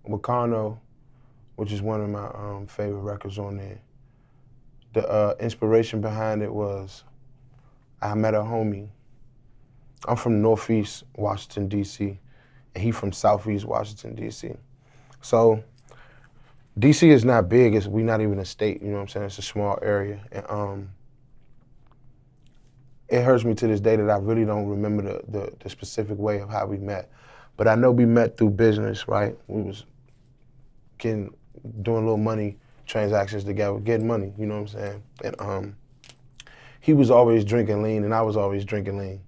with Karno, which is one of my favorite records on there, the inspiration behind it was I met a homie. I'm from Northeast Washington, D.C., and he from Southeast Washington, D.C. So D.C. is not big, we not even a state, you know what I'm saying? It's a small area. And it hurts me to this day that I really don't remember the specific way of how we met. But I know we met through business, right? We was doing little money transactions together, getting money, you know what I'm saying? And he was always drinking lean and I was always drinking lean.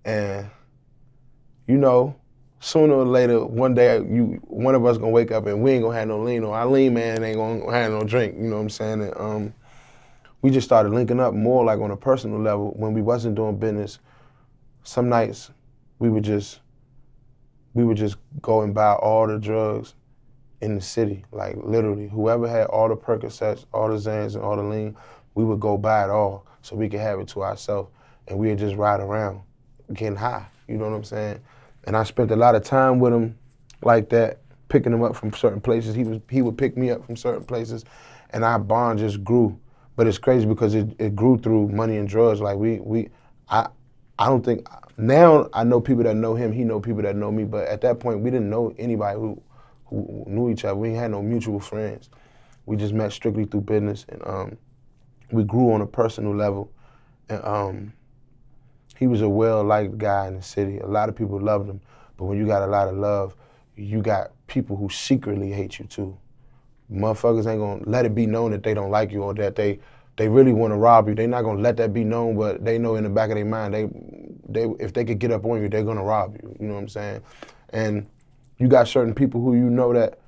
And you know, sooner or later, one day, one of us gonna wake up and we ain't gonna have no lean, or our lean man ain't gonna have no drink, you know what I'm saying? And we just started linking up more like on a personal level. When we wasn't doing business, some nights we would just go and buy all the drugs in the city, like literally. Whoever had all the Percocets, all the Xans, and all the lean, we would go buy it all so we could have it to ourselves, and we'd just ride around getting high, you know what I'm saying? And I spent a lot of time with him like that, picking him up from certain places. He would pick me up from certain places, and our bond just grew. But it's crazy because it grew through money and drugs. Like I don't think, now I know people that know him, he know people that know me, but at that point we didn't know anybody who knew each other. We ain't had no mutual friends. We just met strictly through business, and we grew on a personal level. And he was a well-liked guy in the city. A lot of people loved him, but when you got a lot of love, you got people who secretly hate you too. Motherfuckers ain't gonna let it be known that they don't like you or that they really wanna rob you. They not gonna let that be known, but they know in the back of their mind, they if they could get up on you, they're gonna rob you, you know what I'm saying? And you got certain people who you know that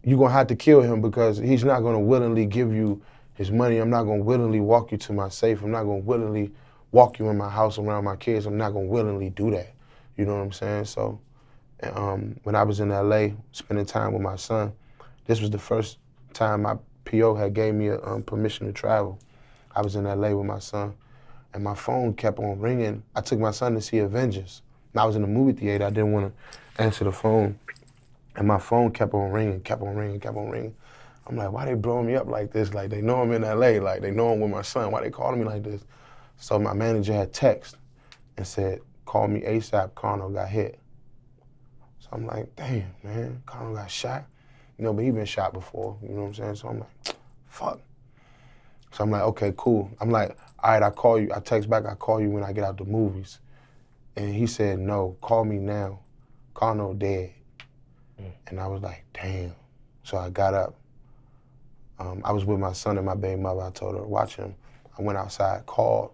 you're gonna have to kill him because he's not gonna willingly give you his money. I'm not gonna willingly walk you to my safe. I'm not gonna willingly walk you in my house around my kids. I'm not gonna willingly do that. You know what I'm saying? So when I was in LA spending time with my son, this was the first time my PO had gave me permission to travel. I was in LA with my son, and my phone kept on ringing. I took my son to see Avengers. And I was in the movie theater. I didn't want to answer the phone, and my phone kept on ringing, kept on ringing, kept on ringing. I'm like, why they blowing me up like this? Like, they know I'm in LA. Like, they know I'm with my son. Why they calling me like this? So my manager had text and said, call me ASAP, Karno got hit. So I'm like, damn, man, Karno got shot? You know, but he been shot before, you know what I'm saying? So I'm like, fuck. So I'm like, okay, cool. I'm like, all right, I call you. I text back, I call you when I get out the movies. And he said, no, call me now. Karno dead. And I was like, damn. So I got up. I was with my son and my baby mother. I told her, watch him. I went outside, called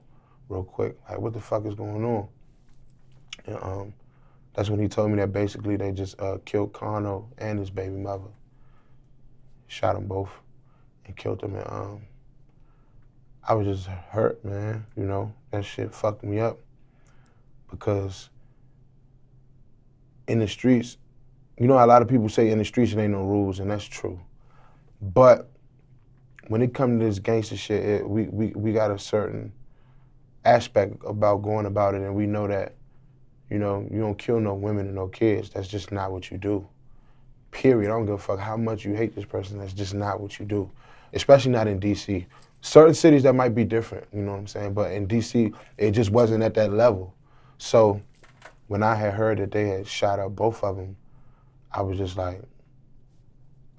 real quick, like, what the fuck is going on? And that's when he told me that basically they just killed Karno and his baby mother. Shot them both and killed them. And I was just hurt, man. You know, that shit fucked me up because in the streets, you know, a lot of people say in the streets there ain't no rules, and that's true. But when it comes to this gangster shit, we got a certain aspect about going about it, and we know that, you know, you don't kill no women and no kids. That's just not what you do. Period. I don't give a fuck how much you hate this person. That's just not what you do. Especially not in DC. Certain cities that might be different, you know what I'm saying? But in DC, it just wasn't at that level. So when I had heard that they had shot up both of them, I was just like,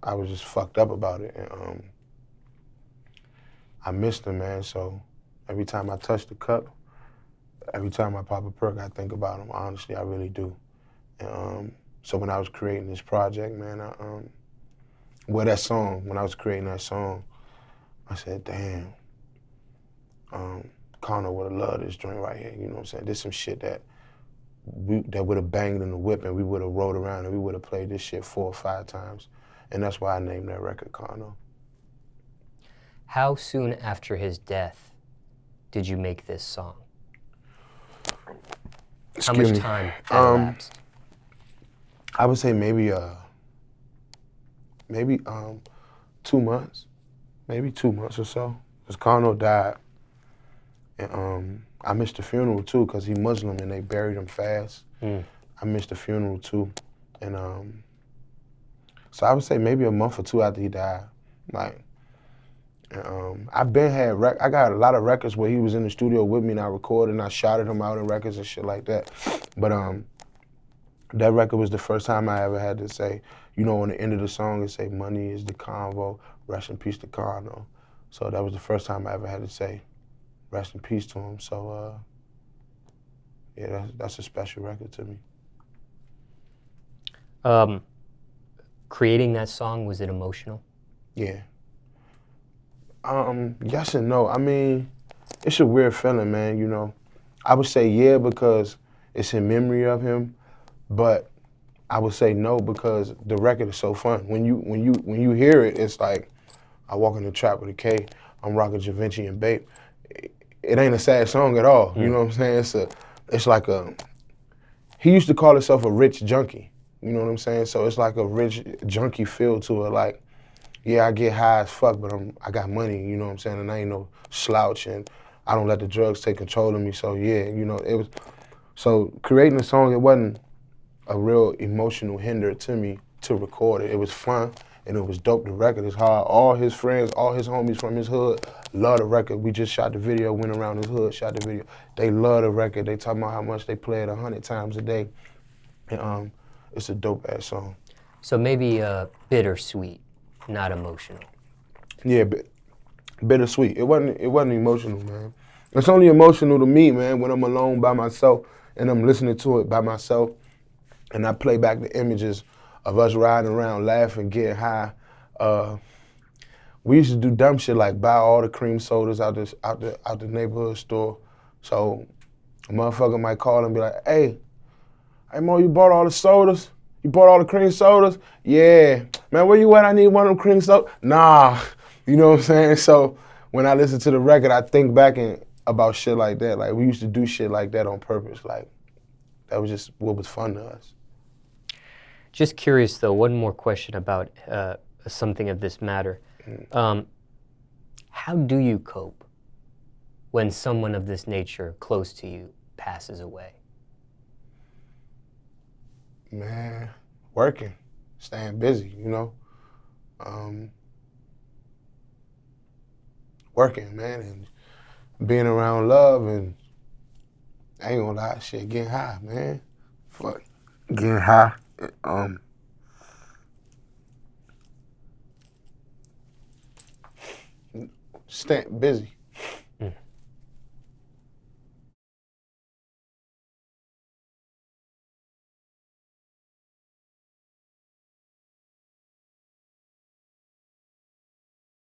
I was just fucked up about it. And I missed them, man. So every time I touch the cup, every time I pop a perk, I think about them. Honestly, I really do. And so when I was creating this project, man, when I was creating that song, I said, damn, Karno would have loved this joint right here, you know what I'm saying? There's some shit that would have banged in the whip and we would have rode around and we would have played this shit 4 or 5 times. And that's why I named that record Karno. How soon after his death did you make this song? How much time had elapsed? I would say maybe 2 months, maybe 2 months or so, because Karno died. And I missed the funeral too, because he Muslim and they buried him fast. I missed the funeral too. And so I would say maybe a month or two after he died. Like, I've been had I got a lot of records where he was in the studio with me and I recorded and I shouted him out in records and shit like that. But that record was the first time I ever had to say, you know, on the end of the song it say, money is the convo, rest in peace to Karno. So that was the first time I ever had to say, rest in peace to him. So yeah, that's a special record to me. Creating that song, was it emotional? Yeah. Yes and no. I mean, it's a weird feeling, man, you know. I would say yeah because it's in memory of him, but I would say no because the record is so fun. When you hear it, it's like I walk in the trap with a K, I'm rocking Da Vinci and Bape. It ain't a sad song at all. You know what I'm saying? It's like he used to call himself a rich junkie. You know what I'm saying? So it's like a rich junkie feel to it. Like, yeah, I get high as fuck, but I got money, you know what I'm saying? And I ain't no slouch and I don't let the drugs take control of me. So yeah, you know, it was, so creating a song, it wasn't a real emotional hinder to me to record it. It was fun and it was dope. The record is hard. All his friends, all his homies from his hood love the record. We just shot the video, went around his hood, shot the video. They love the record. They talking about how much they play it 100 times a day. And it's a dope ass song. So maybe bittersweet, not emotional. Yeah, bittersweet. It wasn't emotional, man. It's only emotional to me, man, when I'm alone by myself and I'm listening to it by myself and I play back the images of us riding around, laughing, getting high. We used to do dumb shit like buy all the cream sodas out the neighborhood store. So a motherfucker might call and be like, hey Mo, you bought all the sodas? You bought all the cream sodas? Yeah. Man, where you at? I need one of them cream sodas. Nah. You know what I'm saying? So when I listen to the record, I think back about shit like that. Like, we used to do shit like that on purpose. Like, that was just what was fun to us. Just curious, though, one more question about something of this matter. How do you cope when someone of this nature close to you passes away? Man, working, staying busy, you know. Working, man, and being around love, and I ain't gonna lie, shit, getting high, man. Fuck, getting high. Staying busy.